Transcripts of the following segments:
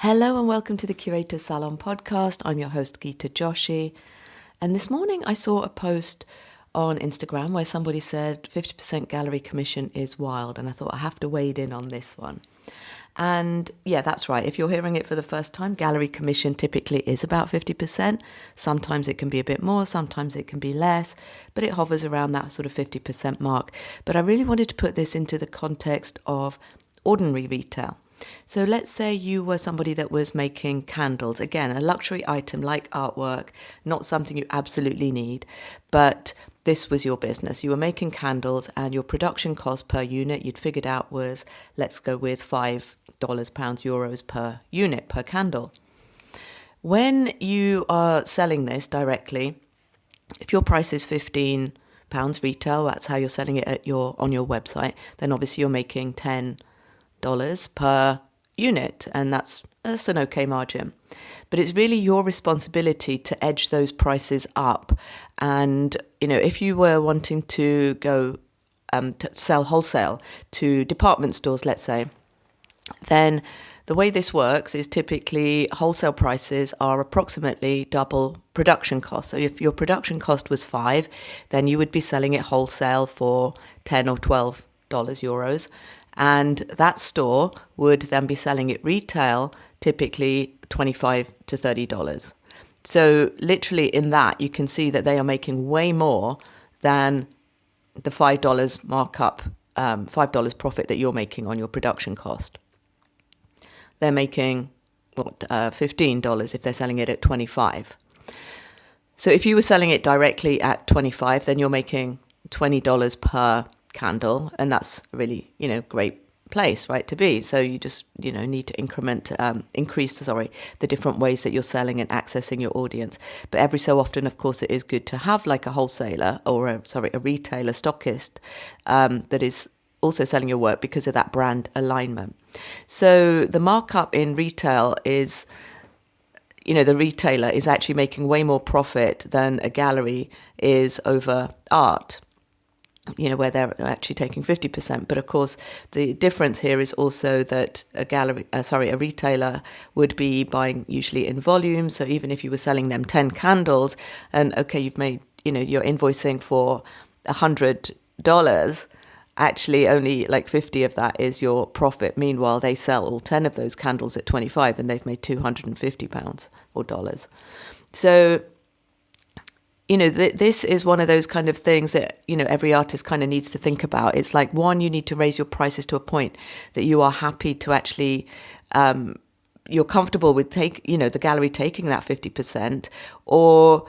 Hello and welcome to the Curator Salon podcast. I'm your host, Geeta Joshi. And this morning I saw a post on Instagram where somebody said 50% gallery commission is wild. And I thought I have to wade in on this one. And yeah, that's right. If you're hearing it for the first time, gallery commission typically is about 50%. Sometimes it can be a bit more, sometimes it can be less, but it hovers around that sort of 50% mark. But I really wanted to put this into the context of ordinary retail. So let's say you were somebody that was making candles. Again, a luxury item like artwork, not something you absolutely need, but this was your business. You were making candles and your production cost per unit you'd figured out was, let's go with $5, pounds, euros per unit, per candle. When you are selling this directly, if your price is £15 retail, that's how you're selling it on your website, then obviously you're making $10 per unit, and that's an okay margin. But it's really your responsibility to edge those prices up. And if you were wanting to go to sell wholesale to department stores, let's say, then the way this works is typically wholesale prices are approximately double production cost. So if your production cost was 5, then you would be selling it wholesale for 10 or $12 euros. And that store would then be selling it retail, typically $25 to $30. So literally in that, you can see that they are making way more than the $5 markup, $5 profit that you're making on your production cost. They're making $15 if they're selling it at 25. So if you were selling it directly at 25, then you're making $20 per candle, and that's really great place, right, to be. So you just need to increase the different ways that you're selling and accessing your audience. But every so often, of course, it is good to have like a wholesaler or a retailer stockist that is also selling your work because of that brand alignment. So the markup in retail is, the retailer is actually making way more profit than a gallery is over art, where they're actually taking 50%. But of course, the difference here is also that a retailer would be buying usually in volume. So even if you were selling them 10 candles and you've made, you're invoicing for $100, actually only like 50 of that is your profit. Meanwhile, they sell all 10 of those candles at 25 and they've made £250 or dollars. So this is one of those kind of things that, every artist kind of needs to think about. It's like, one, you need to raise your prices to a point that you are happy to actually, you're comfortable with the gallery taking that 50%, or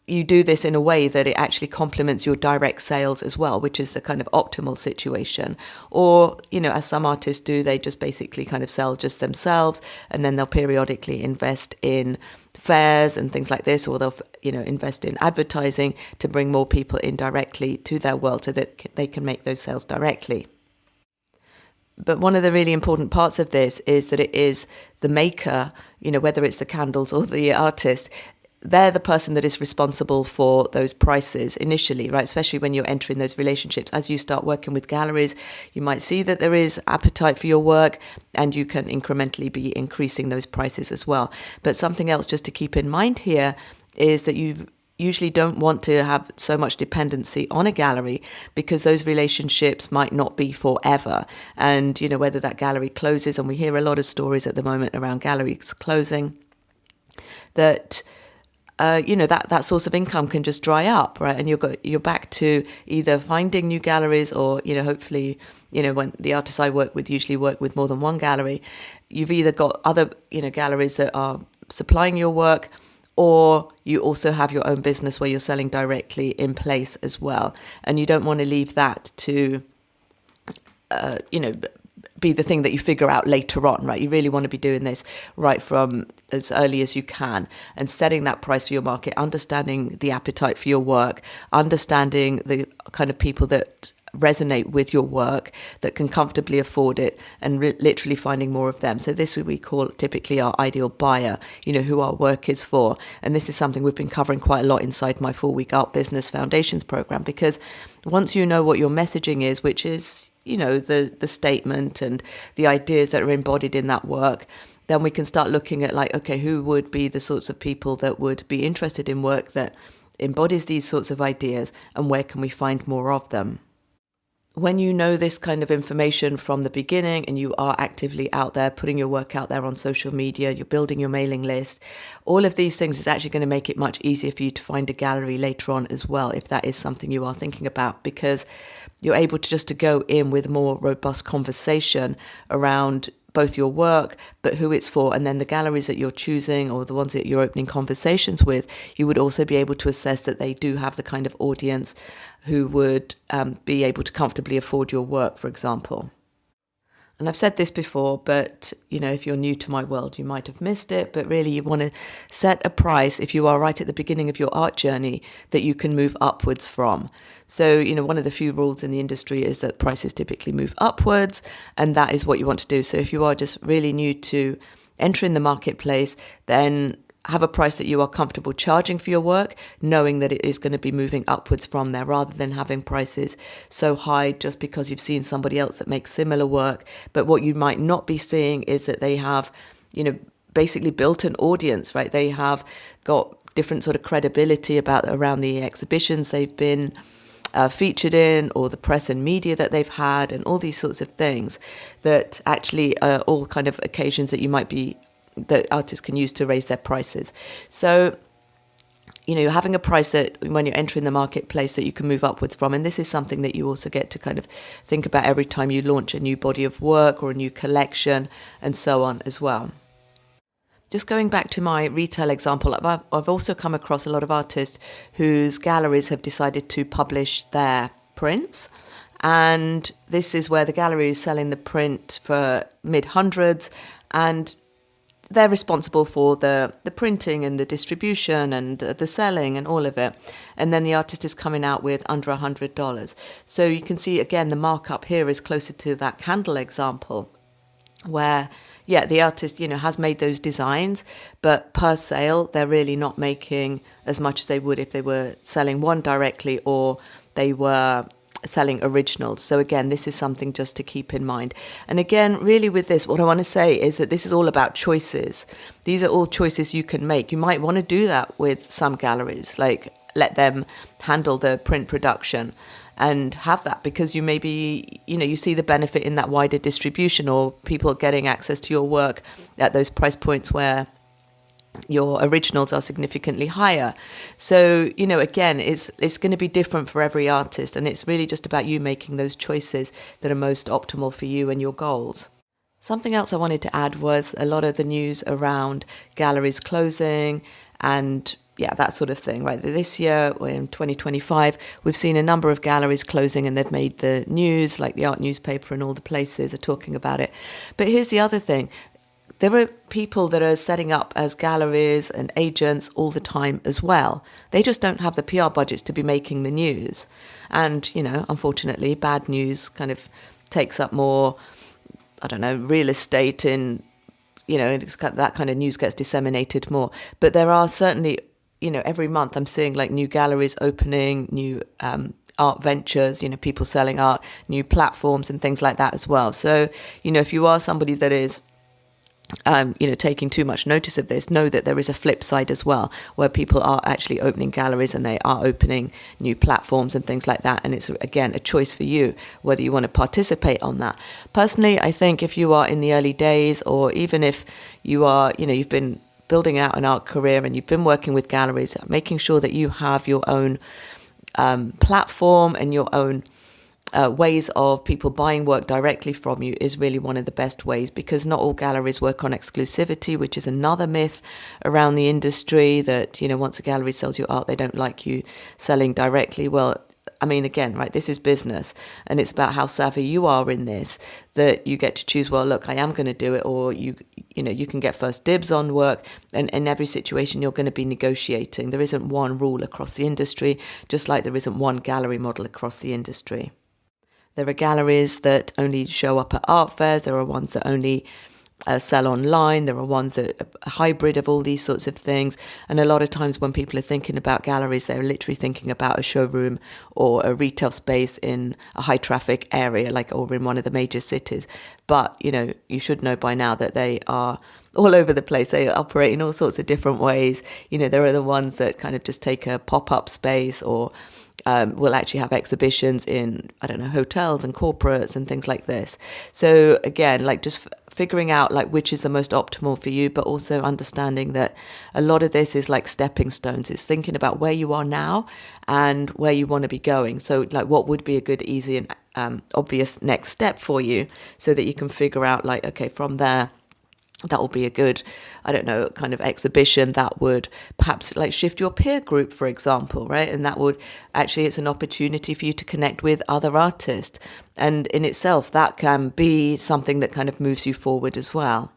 you do this in a way that it actually complements your direct sales as well, which is the kind of optimal situation. Or, as some artists do, they just basically kind of sell just themselves, and then they'll periodically invest in fairs and things like this, or they'll invest in advertising to bring more people in directly to their world so that they can make those sales directly. But one of the really important parts of this is that it is the maker, whether it's the candles or the artist, they're the person that is responsible for those prices initially, right? Especially when you're entering those relationships. As you start working with galleries, you might see that there is appetite for your work, and you can incrementally be increasing those prices as well. But something else just to keep in mind here is that you usually don't want to have so much dependency on a gallery, because those relationships might not be forever. And, whether that gallery closes, and we hear a lot of stories at the moment around galleries closing, that that source of income can just dry up, right? And you're back to either finding new galleries, or hopefully, when the artists I work with usually work with more than one gallery, you've either got other galleries that are supplying your work, or you also have your own business where you're selling directly in place as well. And you don't want to leave that to be the thing that you figure out later on, right? You really want to be doing this right from as early as you can, and setting that price for your market, understanding the appetite for your work, understanding the kind of people that resonate with your work, that can comfortably afford it, and literally finding more of them. So this we call typically our ideal buyer, who our work is for. And this is something we've been covering quite a lot inside my 4-week Art Business Foundations program, because once you know what your messaging is, which is, the statement and the ideas that are embodied in that work, then we can start looking at like, okay, who would be the sorts of people that would be interested in work that embodies these sorts of ideas, and where can we find more of them? When you know this kind of information from the beginning and you are actively out there putting your work out there on social media, you're building your mailing list, all of these things is actually going to make it much easier for you to find a gallery later on as well, if that is something you are thinking about, because you're able to just to go in with more robust conversation around both your work, but who it's for, and then the galleries that you're choosing or the ones that you're opening conversations with, you would also be able to assess that they do have the kind of audience who would be able to comfortably afford your work, for example. And I've said this before, but if you're new to my world, you might have missed it. But really, you want to set a price, if you are right at the beginning of your art journey, that you can move upwards from. So, one of the few rules in the industry is that prices typically move upwards, and that is what you want to do. So if you are just really new to entering the marketplace, then have a price that you are comfortable charging for your work, knowing that it is going to be moving upwards from there, rather than having prices so high just because you've seen somebody else that makes similar work. But what you might not be seeing is that they have, basically built an audience, right? They have got different sort of credibility around the exhibitions they've been featured in, or the press and media that they've had, and all these sorts of things that actually are all kind of occasions that artists can use to raise their prices. So, having a price that when you're entering the marketplace that you can move upwards from. And this is something that you also get to kind of think about every time you launch a new body of work or a new collection and so on as well. Just going back to my retail example, I've also come across a lot of artists whose galleries have decided to publish their prints. And this is where the gallery is selling the print for mid-hundreds, and they're responsible for the printing and the distribution and the selling and all of it. And then the artist is coming out with under $100. So you can see, again, the markup here is closer to that candle example where, the artist, has made those designs, but per sale, they're really not making as much as they would if they were selling one directly or they were selling originals. So again, this is something just to keep in mind. And again, really with this, what I want to say is that this is all about choices. These are all choices you can make. You might want to do that with some galleries, like let them handle the print production and have that, because you maybe, you see the benefit in that wider distribution, or people getting access to your work at those price points where your originals are significantly higher. So, again, it's going to be different for every artist, and it's really just about you making those choices that are most optimal for you and your goals. Something else I wanted to add was a lot of the news around galleries closing and that sort of thing, right? This year, in 2025, we've seen a number of galleries closing, and they've made the news, like the art newspaper and all the places are talking about it. But here's the other thing. There are people that are setting up as galleries and agents all the time as well. They just don't have the PR budgets to be making the news. And, unfortunately, bad news kind of takes up more, real estate in, that kind of news gets disseminated more. But there are certainly, every month I'm seeing like new galleries opening, new art ventures, people selling art, new platforms and things like that as well. So, if you are somebody that is taking too much notice of this, know that there is a flip side as well, where people are actually opening galleries and they are opening new platforms and things like that. And it's, again, a choice for you whether you want to participate on that. Personally, I think if you are in the early days, or even if you are, you've been building out an art career and you've been working with galleries, making sure that you have your own platform and your own ways of people buying work directly from you is really one of the best ways, because not all galleries work on exclusivity, which is another myth around the industry, that, once a gallery sells your art, they don't like you selling directly. Well, again, right, this is business, and it's about how savvy you are in this, that you get to choose, well, look, I am going to do it, or you can get first dibs on work, and in every situation you're going to be negotiating. There isn't one rule across the industry, just like there isn't one gallery model across the industry. There are galleries that only show up at art fairs. There are ones that only sell online. There are ones that are a hybrid of all these sorts of things. And a lot of times when people are thinking about galleries, they're literally thinking about a showroom or a retail space in a high traffic area, like, or in one of the major cities. But, you should know by now that they are all over the place. They operate in all sorts of different ways. There are the ones that kind of just take a pop-up space, or will actually have exhibitions in, I don't know, hotels and corporates and things like this. So again, like just figuring out like which is the most optimal for you, but also understanding that a lot of this is like stepping stones. It's thinking about where you are now and where you want to be going. So like what would be a good, easy and obvious next step for you, so that you can figure out like, okay, from there, that will be a good, I don't know, kind of exhibition that would perhaps like shift your peer group, for example, right? And that would actually, it's an opportunity for you to connect with other artists. And in itself, that can be something that kind of moves you forward as well.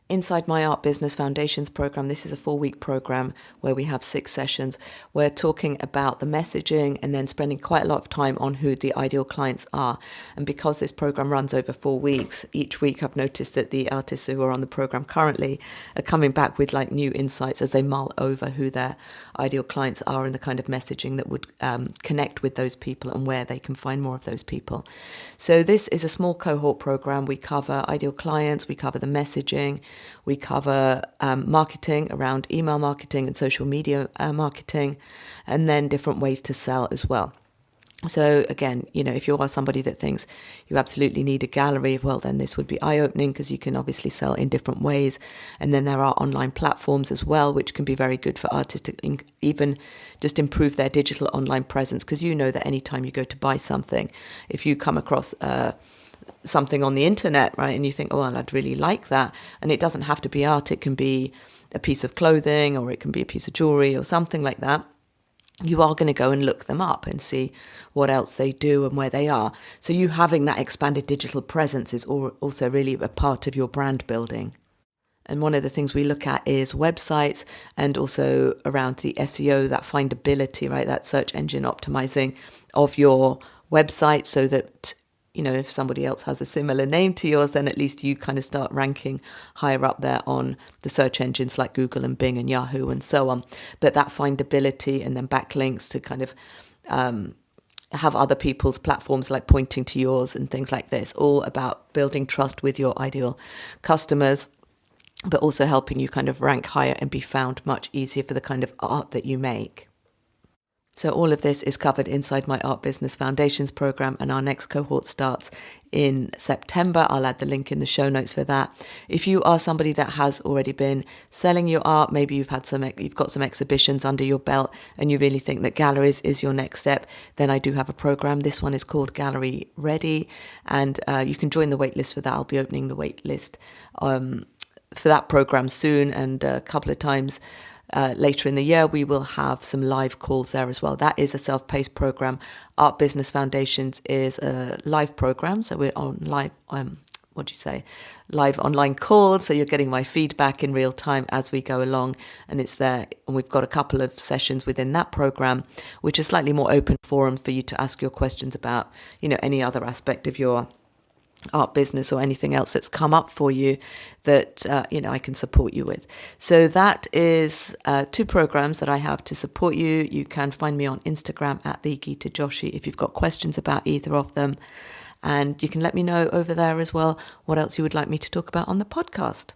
Inside my Art Business Foundations program, this is a 4-week program where we have 6 sessions. We're talking about the messaging and then spending quite a lot of time on who the ideal clients are. And because this program runs over 4 weeks, each week I've noticed that the artists who are on the program currently are coming back with like new insights as they mull over who their ideal clients are and the kind of messaging that would connect with those people and where they can find more of those people. So this is a small cohort program. We cover ideal clients, we cover the messaging, we cover marketing around email marketing and social media marketing, and then different ways to sell as well. So again, if you are somebody that thinks you absolutely need a gallery, well, then this would be eye-opening, because you can obviously sell in different ways. And then there are online platforms as well, which can be very good for artists to even just improve their digital online presence, because that anytime you go to buy something, if you come across something on the internet, right, and you think, oh, well, I'd really like that, and it doesn't have to be art, it can be a piece of clothing, or it can be a piece of jewelry or something like that, you are going to go and look them up and see what else they do and where they are. So you having that expanded digital presence is also really a part of your brand building. And one of the things we look at is websites, and also around the SEO, that findability, right, that search engine optimizing of your website, so that if somebody else has a similar name to yours, then at least you kind of start ranking higher up there on the search engines like Google and Bing and Yahoo and so on. But that findability, and then backlinks to kind of have other people's platforms like pointing to yours and things like this, all about building trust with your ideal customers, but also helping you kind of rank higher and be found much easier for the kind of art that you make. So all of this is covered inside my Art Business Foundations program, and our next cohort starts in September. I'll add the link in the show notes for that. If you are somebody that has already been selling your art, maybe you've got some exhibitions under your belt and you really think that galleries is your next step, then I do have a program. This one is called Gallery Ready, and you can join the waitlist for that. I'll be opening the waitlist for that program soon, and a couple of times later in the year, we will have some live calls there as well. That is a self-paced program. Art Business Foundations is a live program, so we're on live, live online calls. So you're getting my feedback in real time as we go along, and it's there. And we've got a couple of sessions within that program, which is slightly more open forum for you to ask your questions about, any other aspect of your art business or anything else that's come up for you that I can support you with. So that is 2 programs that I have to support you. You can find me on Instagram at the Geeta Joshi if you've got questions about either of them, and you can let me know over there as well what else you would like me to talk about on the podcast.